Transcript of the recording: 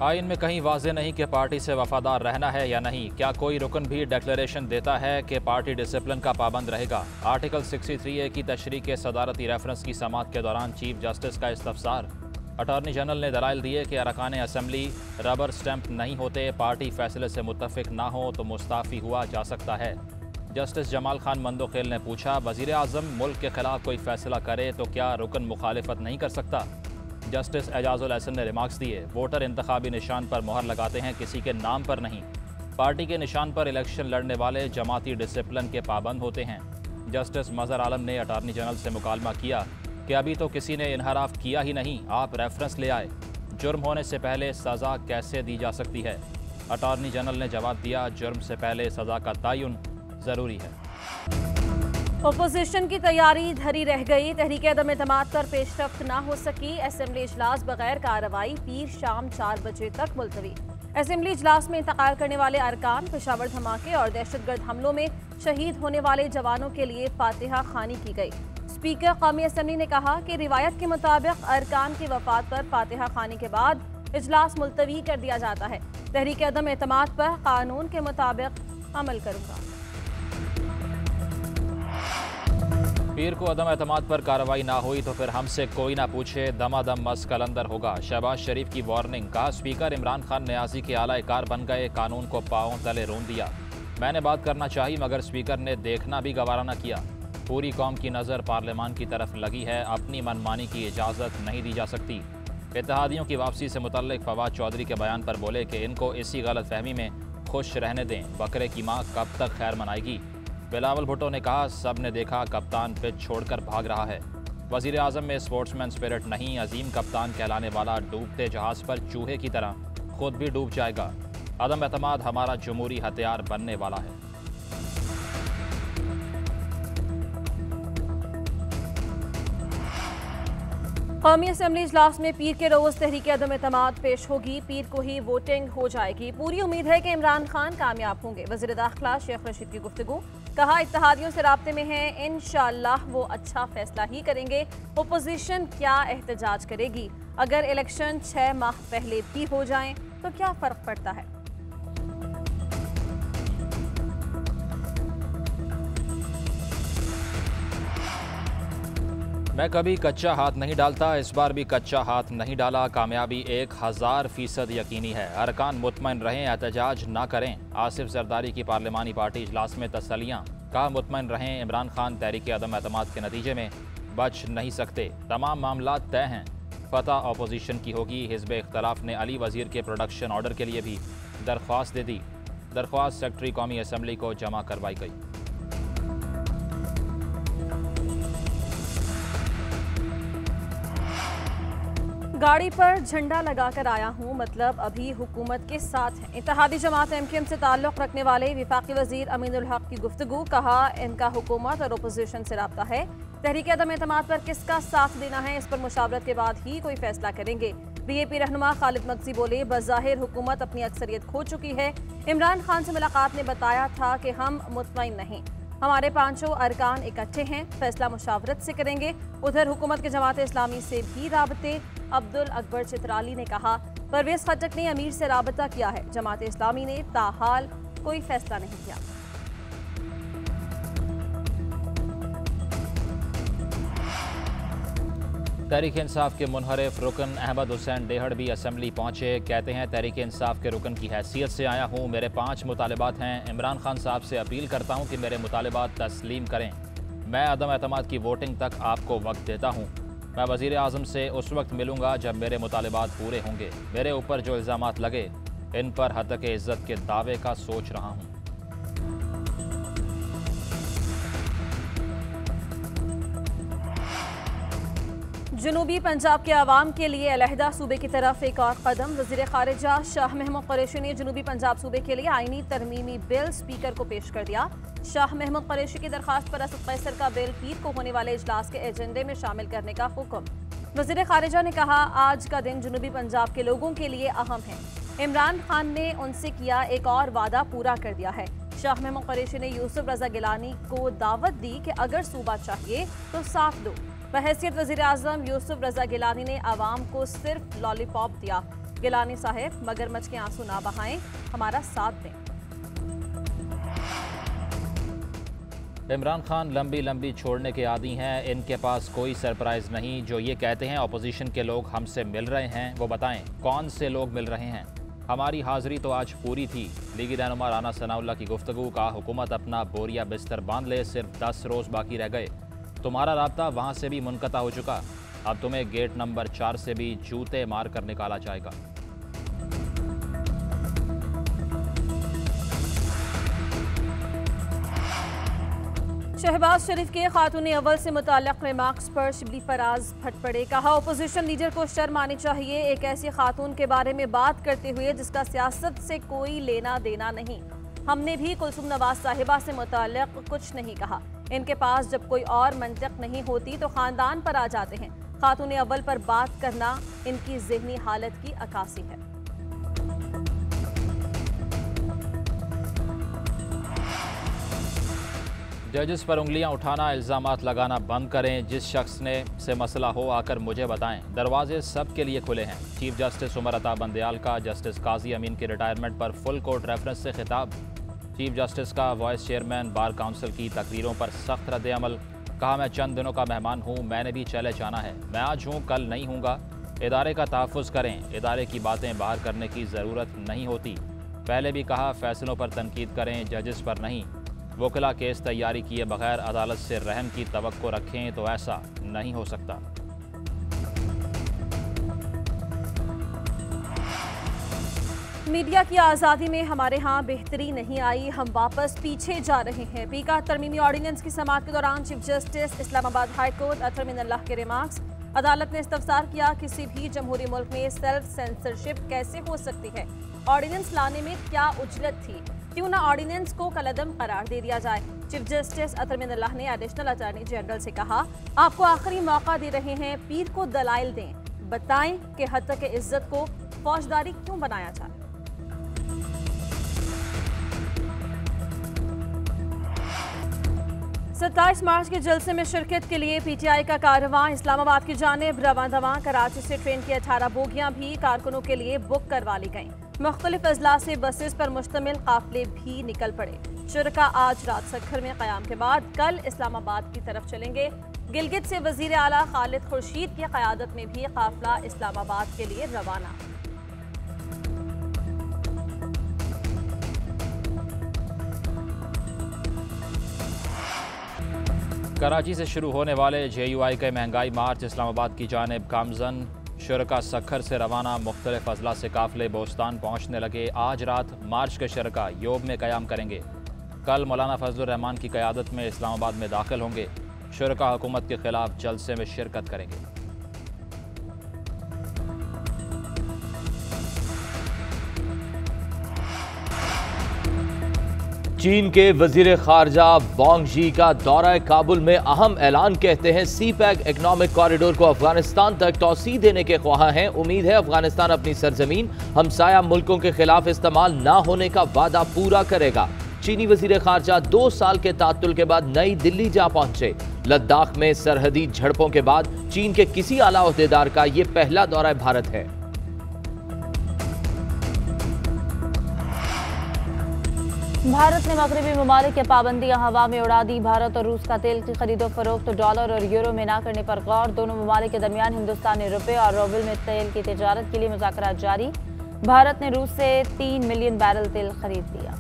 आइन में कहीं वाज़ेह नहीं कि पार्टी से वफादार रहना है या नहीं। क्या कोई रुकन भी डिक्लेरेशन देता है कि पार्टी डिसिप्लिन का पाबंद रहेगा? आर्टिकल 63A की तशरीह के सदारती रेफरेंस की समाअत के दौरान चीफ जस्टिस का इस्तफसार। अटॉर्नी जनरल ने दलाइल दिए कि अरकान असम्बली रबर स्टैंप नहीं होते, पार्टी फैसले से मुत्तफिक ना हो तो मुस्ताफ़ी हुआ जा सकता है। जस्टिस जमाल खान मंदोखेल ने पूछा, वज़ीर आज़म मुल्क के खिलाफ कोई फैसला करे तो क्या रुकन मुखालिफत नहीं कर सकता? जस्टिस एजाजुल एहसन ने रिमार्क्स दिए, वोटर इंतखाबी निशान पर मोहर लगाते हैं, किसी के नाम पर नहीं। पार्टी के निशान पर इलेक्शन लड़ने वाले जमाती डिसिप्लिन के पाबंद होते हैं। जस्टिस मज़हर आलम ने अटॉर्नी जनरल से मुकालमा किया कि अभी तो किसी ने इनहराफ किया ही नहीं, आप रेफरेंस ले आए। जुर्म होने से पहले सज़ा कैसे दी जा सकती है? अटॉर्नी जनरल ने जवाब दिया, जुर्म से पहले सज़ा का तयन ज़रूरी है। अपोजिशन की तैयारी धरी रह गई, तहरीक अदम एतमाद पर पेशरफ्त ना हो सकी। असेंबली इजलास बगैर कार्रवाई पीर शाम 4 बजे तक मुलतवी। असेंबली इजलास में इंतकाल करने वाले अरकान, पेशावर धमाके और दहशतगर्द हमलों में शहीद होने वाले जवानों के लिए फातिहा खानी की गई। स्पीकर कौमी असेंबली ने कहा कि रिवायत के मुताबिक अरकान की वफात पर फातिहा खानी के बाद इजलास मुलतवी कर दिया जाता है। तहरीक अदम एतमाद पर कानून के मुताबिक अमल करूंगा। पीर को अदम एतमाद पर कार्रवाई ना हुई तो फिर हमसे कोई ना पूछे, दमादम मस कलंदर होगा। शहबाज शरीफ की वार्निंग। कहा, स्पीकर इमरान खान न्याजी के आला-ए-कार बन गए, कानून को पांव तले रोन दिया। मैंने बात करना चाहिए मगर स्पीकर ने देखना भी गवारा न किया। पूरी कौम की नज़र पार्लियामान की तरफ लगी है, अपनी मनमानी की इजाज़त नहीं दी जा सकती। इत्तेहादियों की वापसी से मुतल्लिक फवाद चौधरी के बयान पर बोले कि इनको इसी गलत फहमी में खुश रहने दें, बकरे की माँ कब तक खैर मनाएगी। बिलावल भुट्टो ने कहा, सब ने देखा कप्तान पिच छोड़कर भाग रहा है। वज़ीर आज़म में स्पोर्ट्समैन स्पिरिट नहीं, अजीम कप्तान कहलाने वाला डूबते जहाज़ पर चूहे की तरह खुद भी डूब जाएगा। अदम एतमाद हमारा जमहूरी हथियार बनने वाला है। कौमी असेंबली इजलास में पीर के रोज़ तहरीक अदम एतमाद पेश होगी। पीर को ही वोटिंग हो जाएगी। पूरी उम्मीद है कि इमरान खान कामयाब होंगे। वज़ीर दाखिला शेख रशीद की गुफ्तगू। कहा, इत्तेहादियों से राब्ते में हैं, इंशाअल्लाह वो अच्छा फैसला ही करेंगे। अपोजिशन क्या एहतजाज करेगी? अगर इलेक्शन 6 माह पहले भी हो जाएं तो क्या फ़र्क पड़ता है? मैं कभी कच्चा हाथ नहीं डालता, इस बार भी कच्चा हाथ नहीं डाला। कामयाबी 1000% यकीनी है। अरकान मुतमईन रहें, एहतजाज ना करें। आसिफ जरदारी की पार्लिमानी पार्टी इजलास में तसल्लियाँ। कहा, मुतमईन रहें, इमरान खान तहरीक अदम एतमाद के नतीजे में बच नहीं सकते। तमाम मामला तय हैं, फतह अपोजिशन की होगी। हिज़्ब इख्तलाफ ने अली वज़ीर के प्रोडक्शन ऑर्डर के लिए भी दरख्वास्त दे दी। दरख्वास्त सेक्रेटरी कौमी असम्बली को जमा करवाई गई। गाड़ी पर झंडा लगाकर आया हूँ, मतलब अभी हुकूमत के साथ हैं। इत्तेहादी जमात MKM से ताल्लुक़ रखने वाले वफाकी वज़ीर अमीनुल हक की गुफ्तगू। कहा, इनका हुकूमत और अपोजिशन से राब्ता है। तहरीक अदम एतमाद पर किसका साथ देना है, इस पर मुशावरत के बाद ही कोई फैसला करेंगे। BAP रहनुमा खालिद मगजी बोले, बज़ाहिर हुकूमत अपनी अक्सरियत खो चुकी है। इमरान खान से मुलाकात ने बताया था कि हम मुतमईन नहीं, हमारे 5 अरकान इकट्ठे हैं, फैसला मुशावरत से करेंगे। उधर हुकूमत के जमात इस्लामी से भी राबते। अब्दुल अकबर चित्राली ने कहा, परवेज़ खट्टक ने अमीर से राबता किया है, जमात इस्लामी ने ताहाल कोई फैसला नहीं किया। तहरीक इंसाफ के मुनहरिफ रुकन अहमद हुसैन डेहड़ भी असम्बली पहुंचे। कहते हैं, तहरीक इंसाफ के रुकन की हैसियत से आया हूं, मेरे 5 मुतालबात हैं। इमरान खान साहब से अपील करता हूं कि मेरे मुतालबात तस्लीम करें। मैं अदम एतमाद की वोटिंग तक आपको वक्त देता हूं। मैं वज़ीर आज़म से उस वक्त मिलूंगा जब मेरे मुतालबात पूरे होंगे। मेरे ऊपर जो इल्ज़ामात लगे, इन पर हतक इज़्ज़त के दावे का सोच रहा हूं। जनूबी पंजाब के अवाम के लिए अलहदा सूबे की तरफ एक और कदम। वज़ीर ख़ारिजा शाह महमूद कुरैशी ने जनूबी पंजाब सूबे के लिए आईनी तरमीमी बिल स्पीकर को पेश कर दिया। शाह महमूद कुरैशी की दरख्वास्त पर असद कैसर का बिल पीर को होने वाले इजलास के एजेंडे में शामिल करने का हुक्म। वज़ीर ख़ारिजा ने कहा, आज का दिन जनूबी पंजाब के लोगों के लिए अहम है। इमरान खान ने उनसे किया एक और वादा पूरा कर दिया है। शाह महमूद कुरैशी ने यूसुफ रज़ा गिलानी को दावत दी कि अगर सूबा चाहिए तो साथ दो। बहैसियत वज़ीर आज़म यूसुफ रज़ा गिलानी ने आवाम को सिर्फ लॉलीपॉप दिया। गिलानी साहब, मगरमच्छ के आंसू ना बहाएं, हमारा साथ दें। इमरान खान लंबी लंबी छोड़ने के आदी हैं, इनके पास कोई सरप्राइज नहीं। जो ये कहते हैं अपोजिशन के लोग हमसे मिल रहे हैं, वो बताएं कौन से लोग मिल रहे हैं। हमारी हाजिरी तो आज पूरी थी। लीगी रहनुमा राना सनाउल्लाह की गुफ्तगू का हुकूमत अपना बोरिया बिस्तर बांध ले, सिर्फ 10 रोज़ बाकी रह गए। तुम्हारा राब्ता वहाँ से भी मुनक़ता हो चुका, अब तुम्हें गेट नंबर 4 से भी जूते मार कर निकाला जाएगा। शहबाज शरीफ के खातून अव्वल से मुताल्लिक़ रिमार्क्स पर शिबली फराज फट पड़े। कहा अपोजिशन लीडर को शर्म आनी चाहिए एक ऐसी खातून के बारे में बात करते हुए जिसका सियासत से कोई लेना देना नहीं। हमने भी कुलसुम नवाज साहिबा से मुताल्लिक़ कुछ नहीं कहा। इनके पास जब कोई और मंतिक़ नहीं होती तो ख़ानदान पर आ जाते हैं। खातून अव्वल पर बात करना इनकी ज़हनी हालत की अक्कासी है। जजेस पर उंगलियां उठाना, इल्ज़ामात लगाना बंद करें। जिस शख्स से मसला हो आकर मुझे बताएं। दरवाजे सब के लिए खुले हैं। चीफ जस्टिस उमर अता बंदयाल का जस्टिस काजी अमीन की रिटायरमेंट पर फुल कोर्ट रेफरेंस से खिताब। चीफ जस्टिस का वाइस चेयरमैन बार काउंसिल की तकरीरों पर सख्त रद्द-ए-अमल। कहा मैं चंद दिनों का मेहमान हूँ, मैंने भी चले जाना है। मैं आज हूँ, कल नहीं हूँगा। इदारे का तहफ़्फ़ुज़ करें, इदारे की बातें बाहर करने की ज़रूरत नहीं होती। पहले भी कहा फैसलों पर तनकीद करें, जजेस पर नहीं। वकीला केस तैयारी किए बगैर अदालत से रहम की तवक्को रखें तो ऐसा नहीं हो सकता। मीडिया की आज़ादी में हमारे यहाँ बेहतरी नहीं आई, हम वापस पीछे जा रहे हैं। पीका तरमीमी ऑर्डिनेंस की समाअत के दौरान chief justice Islamabad high court Athar Minallah के रिमार्क्स। अदालत ने इस्तफसार किया किसी भी जमहूरी मुल्क में सेल्फ सेंसरशिप कैसे हो सकती है। ऑर्डिनेंस लाने में क्या उजरत थी, क्यों ना ऑर्डिनेंस को कलअदम करार दे दिया जाए। चीफ जस्टिस अतर मिनल्लाह ने एडिशनल अटॉर्नी जनरल से कहा आपको आखिरी मौका दे रहे हैं, पीर को दलाइल दें, बताएं कि हत्या इज्जत को फौजदारी क्यों बनाया जाए। 27 मार्च के जलसे में शिरकत के लिए पीटीआई का कारवां इस्लामाबाद की जानिब रवां दवां। कराची से ट्रेन की 18 बोगियां भी कारकुनों के लिए बुक करवा ली गईं। मुख्तलिफ अजला से बसेस पर मुश्तमिल काफिले भी निकल पड़े। शुरका आज रात सक्खर में क़याम के बाद कल इस्लामाबाद की तरफ चलेंगे। गिलगित से वजीर आला खालिद खुर्शीद की क़यादत में भी काफिला इस्लामाबाद के लिए रवाना। कराची से शुरू होने वाले JUI के महंगाई मार्च इस्लामाबाद की जानिब गामजन। शुरका सक्खर से रवाना, मुख्तलिफ अजला से काफिले बोस्तान पहुँचने लगे। आज रात मार्च के शुरका योब में क़याम करेंगे। कल मौलाना फजलुर रहमान की क़यादत में इस्लामाबाद में दाखिल होंगे। शुरका हुकूमत के खिलाफ जलसे में शिरकत करेंगे। चीन के वजीर खारजा वांग यी का दौरा काबुल में अहम ऐलान। कहते हैं CPEC इकनॉमिक कॉरिडोर को अफगानिस्तान तक तौसी देने के ख्वाह हैं। उम्मीद है अफगानिस्तान अपनी सरजमीन हमसाया मुल्कों के खिलाफ इस्तेमाल न होने का वादा पूरा करेगा। चीनी वजीर खारजा 2 साल के तात्तुल के बाद नई दिल्ली जा पहुंचे। लद्दाख में सरहदी झड़पों के बाद चीन के किसी आला ओहदेदार का यह पहला दौरा भारत है। भारत ने मगरबी ममालिक की पाबंदियां हवा में उड़ा दी। भारत और रूस का तेल की खरीदो फरोख्त डॉलर और यूरो में न करने पर गौर। दोनों ममालिक के दरमियान हिंदुस्तानी रुपये और रूबल में तेल की तिजारत के लिए मुज़ाकरात जारी। भारत ने रूस से 3 मिलियन बैरल तेल खरीद लिया।